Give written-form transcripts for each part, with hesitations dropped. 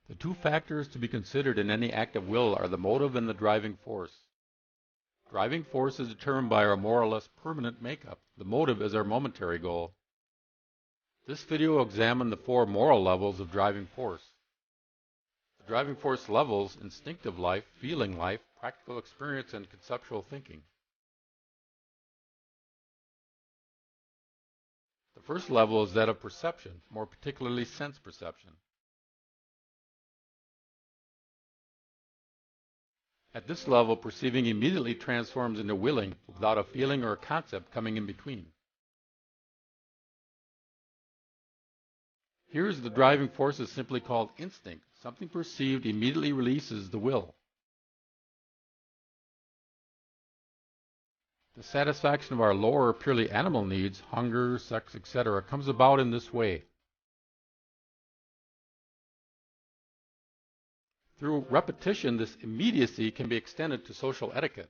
The two factors to be considered in any act of will are the motive and the driving force. Driving force is determined by our more or less permanent makeup. The motive is our momentary goal. This video will examine the four moral levels of driving force. The driving force levels: instinctive life, feeling life, practical experience, and conceptual thinking. The first level is that of perception, more particularly sense perception. At this level, perceiving immediately transforms into willing without a feeling or a concept coming in between. Here is the driving force is simply called instinct. Something perceived immediately releases the will. The satisfaction of our lower, purely animal needs, hunger, sex, etc., comes about in this way. Through repetition, this immediacy can be extended to social etiquette.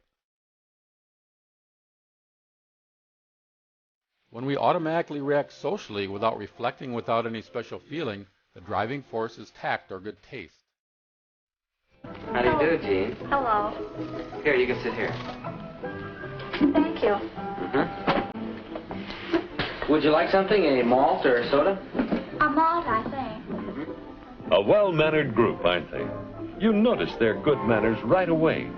When we automatically react socially without reflecting, without any special feeling, the driving force is tact or good taste. How do you do, Jean? Hello. Here, you can sit here. Thank you. Would you like something? A malt or a soda? A malt, I think. A well-mannered group, aren't they? You notice their good manners right away.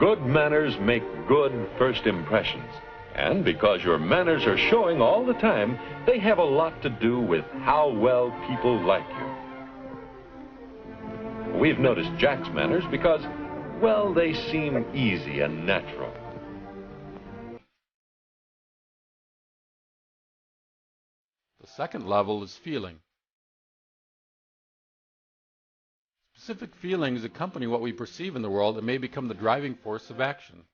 Good manners make good first impressions. And because your manners are showing all the time, they have a lot to do with how well people like you. We've noticed Jack's manners because, well, they seem easy and natural. The second level is feeling. Specific feelings accompany what we perceive in the world and may become the driving force of action.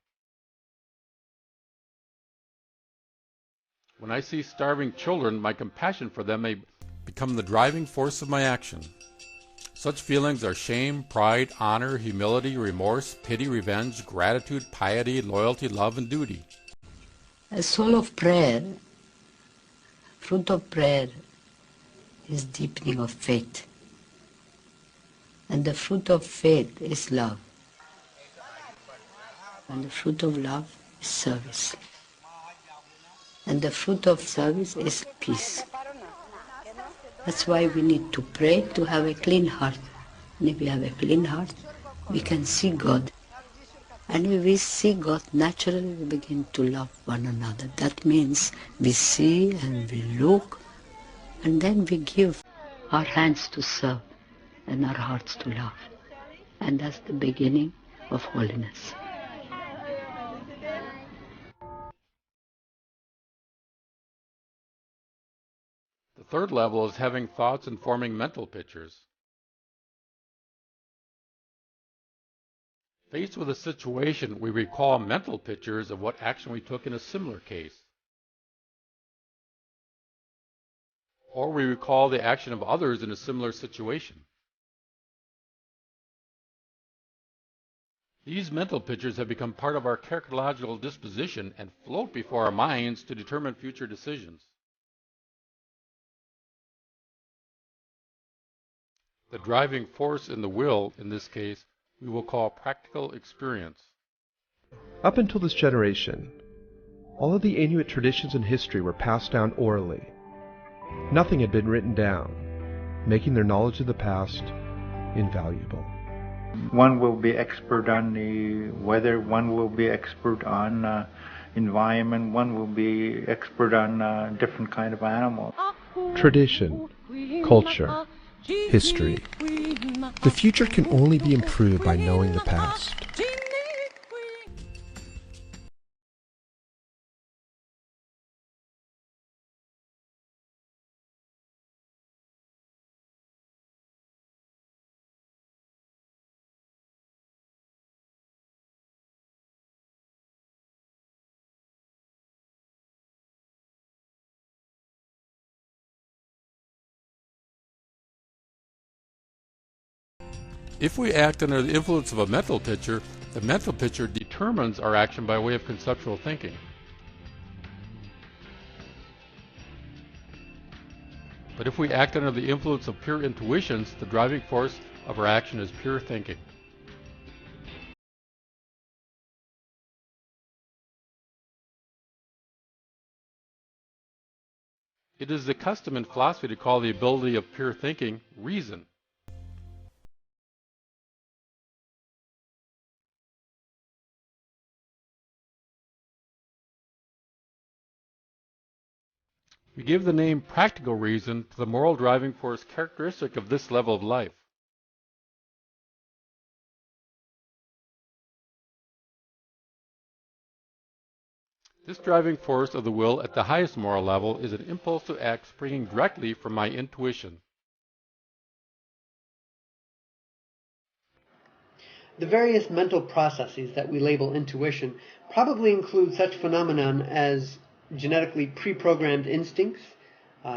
When I see starving children, my compassion for them may become the driving force of my action. Such feelings are shame, pride, honor, humility, remorse, pity, revenge, gratitude, piety, loyalty, love, and duty. A soul of prayer, fruit of prayer, is deepening of faith. And the fruit of faith is love. And the fruit of love is service. And the fruit of service is peace. That's why we need to pray to have a clean heart. And if we have a clean heart, we can see God. And if we see God, naturally we begin to love one another. That means we see and we look, and then we give our hands to serve and our hearts to love. And that's the beginning of holiness. The third level is having thoughts and forming mental pictures. Faced with a situation, we recall mental pictures of what action we took in a similar case. Or we recall the action of others in a similar situation. These mental pictures have become part of our characterological disposition and float before our minds to determine future decisions. The driving force in the will, in this case, we will call practical experience. Up until this generation, all of the Inuit traditions and history were passed down orally. Nothing had been written down, making their knowledge of the past invaluable. One will be expert on the weather, one will be expert on environment, one will be expert on different kind of animals. Tradition, culture, history. The future can only be improved by knowing the past. If we act under the influence of a mental picture, the mental picture determines our action by way of conceptual thinking. But if we act under the influence of pure intuitions, the driving force of our action is pure thinking. It is the custom in philosophy to call the ability of pure thinking reason. We give the name practical reason to the moral driving force characteristic of this level of life. This driving force of the will at the highest moral level is an impulse to act springing directly from my intuition. The various mental processes that we label intuition probably include such phenomenon as genetically pre-programmed instincts,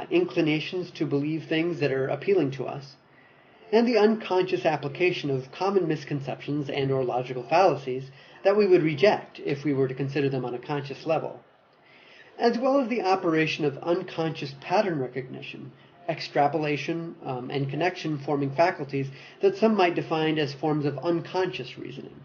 inclinations to believe things that are appealing to us, and the unconscious application of common misconceptions and or logical fallacies that we would reject if we were to consider them on a conscious level, as well as the operation of unconscious pattern recognition, extrapolation, and connection-forming faculties that some might define as forms of unconscious reasoning.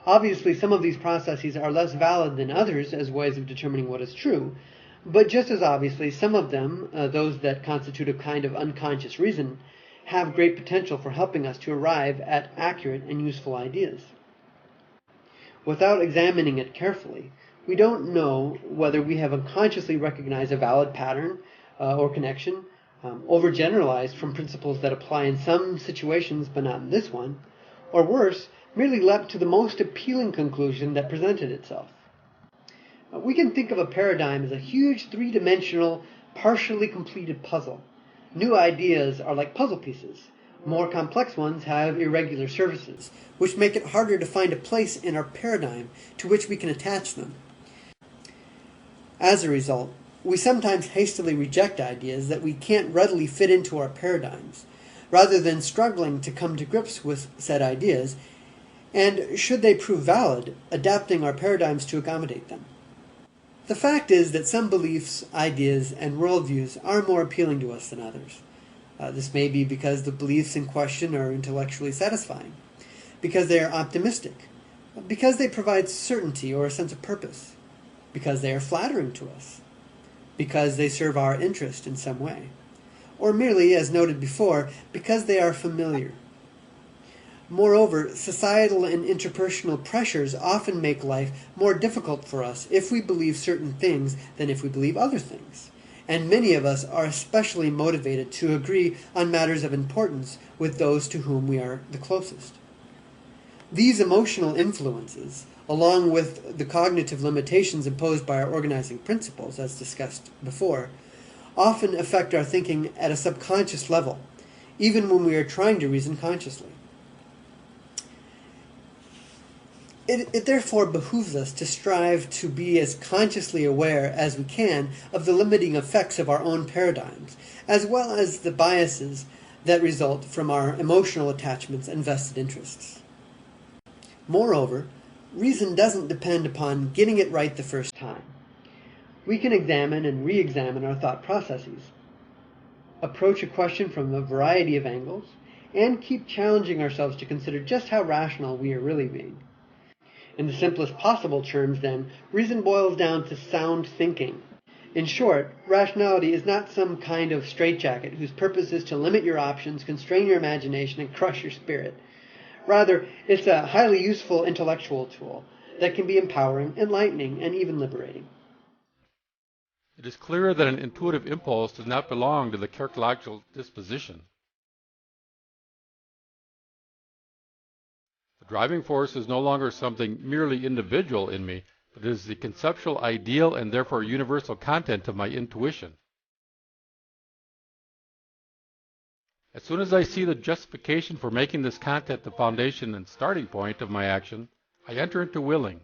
Obviously, some of these processes are less valid than others as ways of determining what is true, but just as obviously, some of them, those that constitute a kind of unconscious reason, have great potential for helping us to arrive at accurate and useful ideas. Without examining it carefully, we don't know whether we have unconsciously recognized a valid pattern or connection, overgeneralized from principles that apply in some situations but not in this one, or worse, merely leapt to the most appealing conclusion that presented itself. We can think of a paradigm as a huge three-dimensional, partially completed puzzle. New ideas are like puzzle pieces. More complex ones have irregular surfaces, which make it harder to find a place in our paradigm to which we can attach them. As a result, we sometimes hastily reject ideas that we can't readily fit into our paradigms, rather than struggling to come to grips with said ideas, and, should they prove valid, adapting our paradigms to accommodate them. The fact is that some beliefs, ideas, and worldviews are more appealing to us than others. This may be because the beliefs in question are intellectually satisfying, because they are optimistic, because they provide certainty or a sense of purpose, because they are flattering to us, because they serve our interest in some way, or merely, as noted before, because they are familiar. Moreover, societal and interpersonal pressures often make life more difficult for us if we believe certain things than if we believe other things, and many of us are especially motivated to agree on matters of importance with those to whom we are the closest. These emotional influences, along with the cognitive limitations imposed by our organizing principles, as discussed before, often affect our thinking at a subconscious level, even when we are trying to reason consciously. It therefore behooves us to strive to be as consciously aware as we can of the limiting effects of our own paradigms, as well as the biases that result from our emotional attachments and vested interests. Moreover, reason doesn't depend upon getting it right the first time. We can examine and re-examine our thought processes, approach a question from a variety of angles, and keep challenging ourselves to consider just how rational we are really being. In the simplest possible terms, then, reason boils down to sound thinking. In short, rationality is not some kind of straitjacket whose purpose is to limit your options, constrain your imagination, and crush your spirit. Rather, it's a highly useful intellectual tool that can be empowering, enlightening, and even liberating. It is clear that an intuitive impulse does not belong to the characterological disposition. The driving force is no longer something merely individual in me, but it is the conceptual ideal and therefore universal content of my intuition. As soon as I see the justification for making this content the foundation and starting point of my action, I enter into willing.